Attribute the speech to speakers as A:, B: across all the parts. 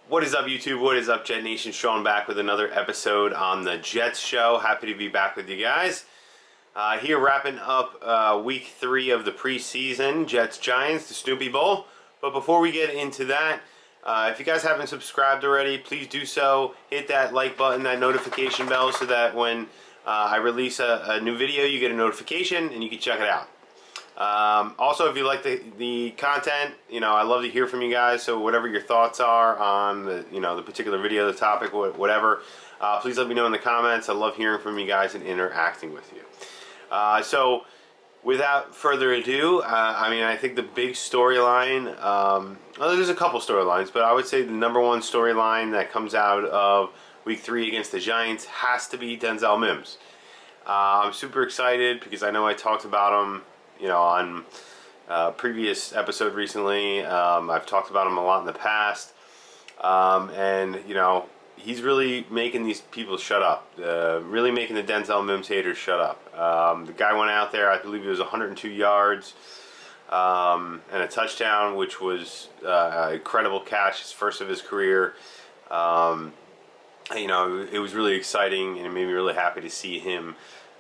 A: What is up, YouTube? What is up, Jet Nation? Sean back with another episode on the Jets show. Happy to be back with you guys. Here wrapping up week 3 of the preseason, Jets-Giants, the Snoopy Bowl. But before we get into that, if you guys haven't subscribed already, please do so. Hit that like button, that notification bell, so that when I release a new video, you get a notification and you can check it out. Also, if you like the content, I love to hear from you guys. So whatever your thoughts are on the particular video, the topic, whatever, please let me know in the comments. I love hearing from you guys and interacting with you. So without further ado, I think the big storyline, well, there's a couple storylines, but I would say the number one storyline that comes out of week 3 against the Giants has to be Denzel Mims. I'm super excited because I know I talked about him on previous episode recently. I've talked about him a lot in the past, and he's really making these people shut up, really making the Denzel Mims haters shut up. The guy went out there, I believe it was 102 yards and a touchdown, which was incredible catch, his first of his career. It was really exciting, and it made me really happy to see him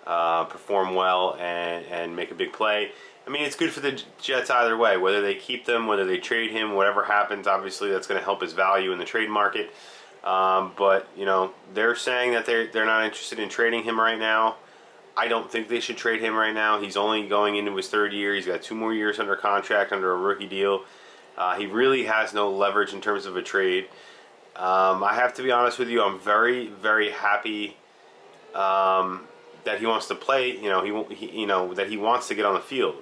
A: perform well and make a big play. I mean, it's good for the Jets either way, whether they keep them, whether they trade him, whatever happens. Obviously, that's going to help his value in the trade market. But they're saying that they're not interested in trading him right now. I don't think they should trade him right now. He's only going into his 3rd year. He's got 2 more years under contract under a rookie deal. He really has no leverage in terms of a trade. I have to be honest with you. I'm very, very happy that he wants to play. That he wants to get on the field.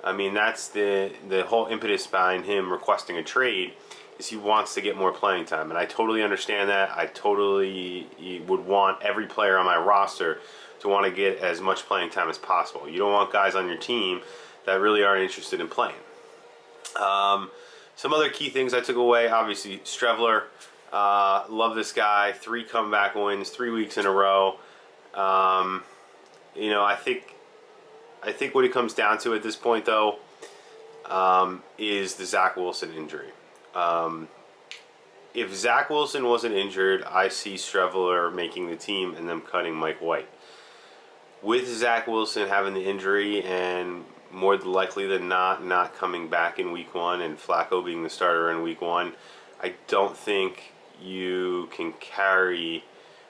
A: I mean, that's the whole impetus behind him requesting a trade, is he wants to get more playing time, and I totally understand that. I totally would want every player on my roster to want to get as much playing time as possible. You don't want guys on your team that really aren't interested in playing. Some other key things I took away, obviously, Streveler. Love this guy. 3 comeback wins, 3 weeks in a row. I think what it comes down to at this point, though, is the Zach Wilson injury. If Zach Wilson wasn't injured, I see Streveler making the team and them cutting Mike White. With Zach Wilson having the injury and more likely than not coming back in week 1 and Flacco being the starter in week 1, I don't think you can carry...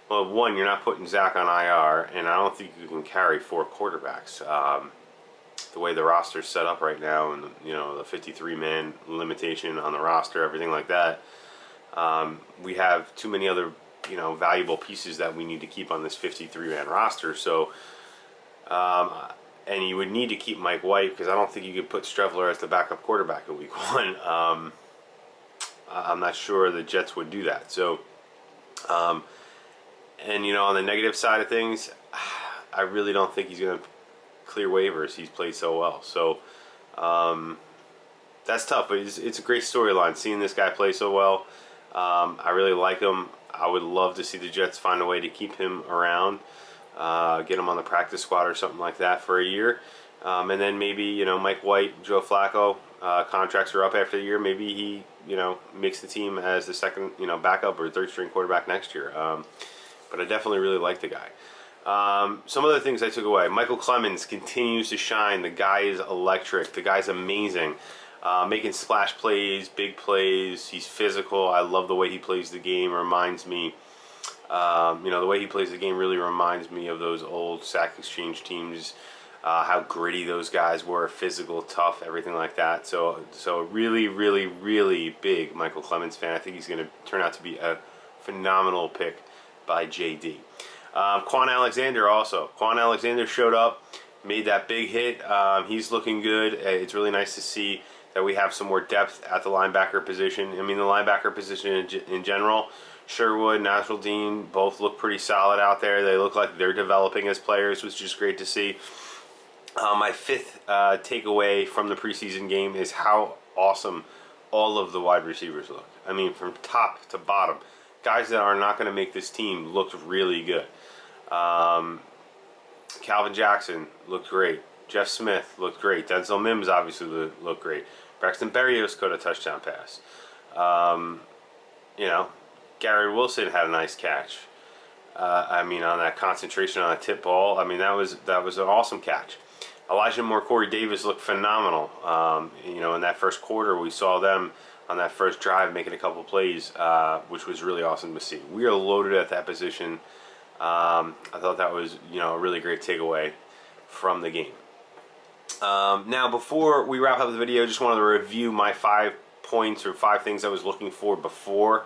A: Well, 1, you're not putting Zach on IR, and I don't think you can carry 4 quarterbacks. The way the roster's set up right now, and the 53-man limitation on the roster, everything like that, we have too many other valuable pieces that we need to keep on this 53-man roster. So, and you would need to keep Mike White, because I don't think you could put Streveler as the backup quarterback in week 1. I'm not sure the Jets would do that. So. And on the negative side of things, I really don't think he's going to clear waivers. He's played so well. So that's tough, but it's a great storyline seeing this guy play so well. I really like him. I would love to see the Jets find a way to keep him around, get him on the practice squad or something like that for a year. And then maybe, Mike White, Joe Flacco, contracts are up after the year. Maybe he, makes the team as the second, backup or 3rd string quarterback next year. But I definitely really like the guy. Some other things I took away. Michael Clemens continues to shine. The guy is electric. The guy's amazing. Making splash plays, big plays. He's physical. I love the way he plays the game. Reminds me, the way he plays the game really reminds me of those old Sack Exchange teams. How gritty those guys were, physical, tough, everything like that. So really, really, really big Michael Clemens fan. I think he's going to turn out to be a phenomenal pick by JD. Quan Alexander also. Quan Alexander showed up, made that big hit. He's looking good. It's really nice to see that we have some more depth at the linebacker position. I mean, the linebacker position in general, Sherwood, Nasruddin, both look pretty solid out there. They look like they're developing as players, which is great to see. My 5th takeaway from the preseason game is how awesome all of the wide receivers look. I mean, from top to bottom. Guys that are not going to make this team looked really good. Calvin Jackson looked great. Jeff Smith looked great. Denzel Mims obviously looked great. Braxton Berrios caught a touchdown pass. you know, Garrett Wilson had a nice catch. I mean, on that concentration on a tip ball, I mean, that was an awesome catch. Elijah Moore, Corey Davis looked phenomenal. You know, in that first quarter, we saw them on that first drive making a couple plays, which was really awesome to see. We are loaded at that position. I thought that was, you know, a really great takeaway from the game. Now, before we wrap up the video, just wanted to review my 5 points or 5 things I was looking for before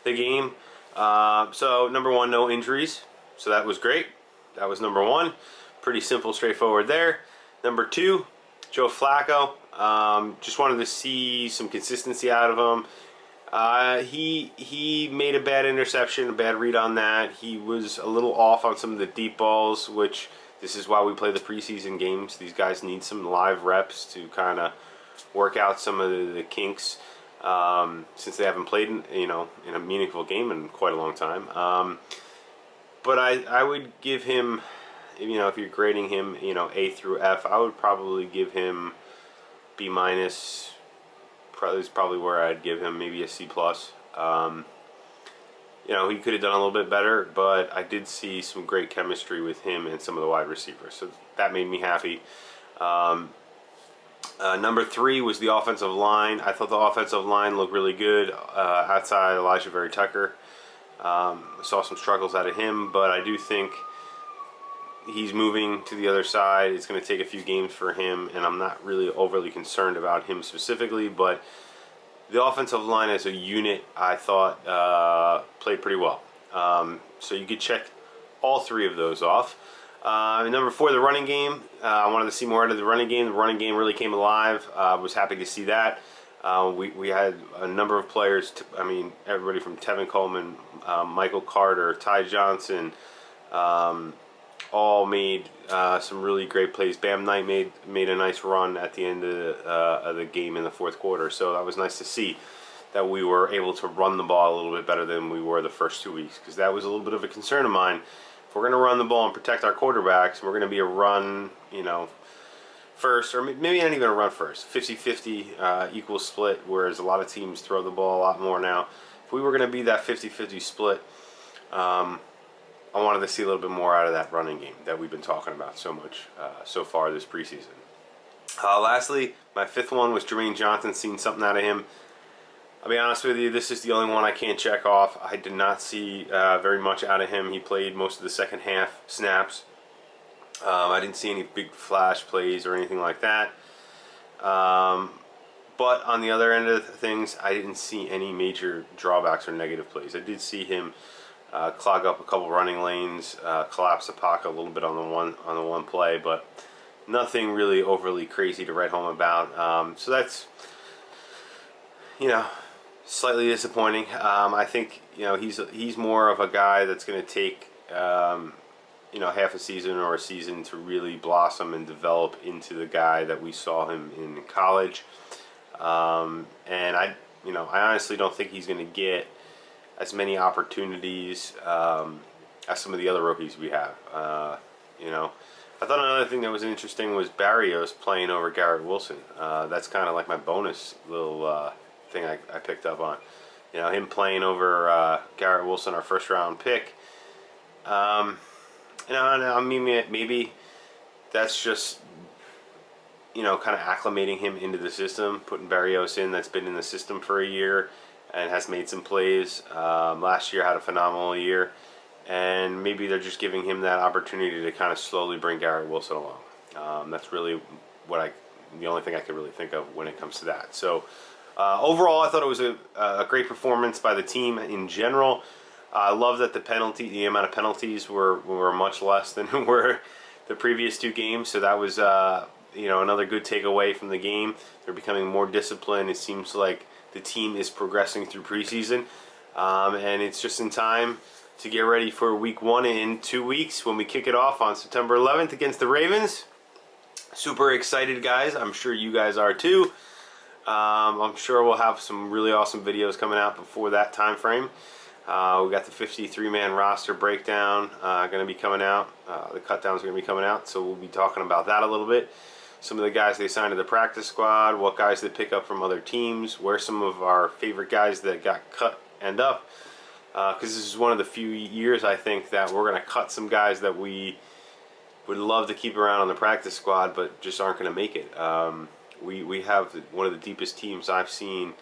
A: the game. So, number 1, no injuries. So that was great. That was number 1. Pretty simple, straightforward there. Number 2, Joe Flacco. Just wanted to see some consistency out of him. He made a bad interception, a bad read on that. He was a little off on some of the deep balls, which this is why we play the preseason games. These guys need some live reps to kind of work out some of the kinks, since they haven't played in a meaningful game in quite a long time. But I would give him, you know, if you're grading him, you know, A through F, I would probably give him B minus. Is probably where I'd give him, maybe a C plus. You know, he could have done a little bit better, but I did see some great chemistry with him and some of the wide receivers, so that made me happy. Number 3 was the offensive line. I thought the offensive line looked really good outside Elijah Very Tucker. Saw some struggles out of him, but I do think he's moving to the other side. It's going to take a few games for him, and I'm not really overly concerned about him specifically, but the offensive line as a unit, I thought, played pretty well. So you could check all 3 of those off. Number 4, the running game. I wanted to see more out of the running game. The running game really came alive. I was happy to see that. We had a number of players, I mean, everybody from Tevin Coleman, Michael Carter, Ty Johnson, all made some really great plays. Bam Knight made a nice run at the end of the game in the 4th quarter, so that was nice to see that we were able to run the ball a little bit better than we were the first 2 weeks, because that was a little bit of a concern of mine. If we're going to run the ball and protect our quarterbacks, we're going to be a run, you know, first, or maybe not even a run first, 50-50 equal split, whereas a lot of teams throw the ball a lot more now. If we were going to be that 50-50 split, I wanted to see a little bit more out of that running game that we've been talking about so much so far this preseason. Lastly, my 5th one was Jermaine Johnson. Seen something out of him. I'll be honest with you, this is the only one I can't check off. I did not see very much out of him. He played most of the second half snaps. I didn't see any big flash plays or anything like that. But on the other end of things, I didn't see any major drawbacks or negative plays. I did see him clog up a couple running lanes, collapse the pocket a little bit on the one play, but nothing really overly crazy to write home about. So that's, you know, slightly disappointing. I think, you know, he's more of a guy that's going to take you know, half a season or a season to really blossom and develop into the guy that we saw him in college. And I honestly don't think he's going to get as many opportunities as some of the other rookies we have. You know, I thought another thing that was interesting was Barrios playing over Garrett Wilson. That's kind of like my bonus little thing I picked up on. You know, him playing over Garrett Wilson, our first round pick. You know, I mean, maybe that's just, you know, kind of acclimating him into the system, putting Barrios in that's been in the system for a year and has made some plays. Last year had a phenomenal year, and maybe they're just giving him that opportunity to kind of slowly bring Garrett Wilson along. That's really the only thing I could really think of when it comes to that. So overall, I thought it was a great performance by the team in general. I love that the amount of penalties were much less than were the previous 2 games. So that was you know, another good takeaway from the game. They're becoming more disciplined. It seems like the team is progressing through preseason, and it's just in time to get ready for week 1 in 2 weeks when we kick it off on September 11th against the Ravens. Super excited, guys. I'm sure you guys are too. I'm sure we'll have some really awesome videos coming out before that time frame. We got the 53-man roster breakdown going to be coming out. The cutdowns are going to be coming out, so we'll be talking about that a little bit. Some of the guys they signed to the practice squad, what guys they pick up from other teams, where some of our favorite guys that got cut end up. Because this is one of the few years, I think, that we're going to cut some guys that we would love to keep around on the practice squad, but just aren't going to make it. We have one of the deepest teams I've seen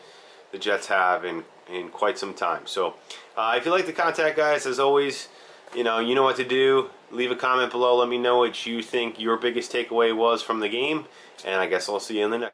A: the Jets have in quite some time. So if you like the content, guys, as always, you know what to do. Leave a comment below. Let me know what you think your biggest takeaway was from the game. And I guess I'll see you in the next.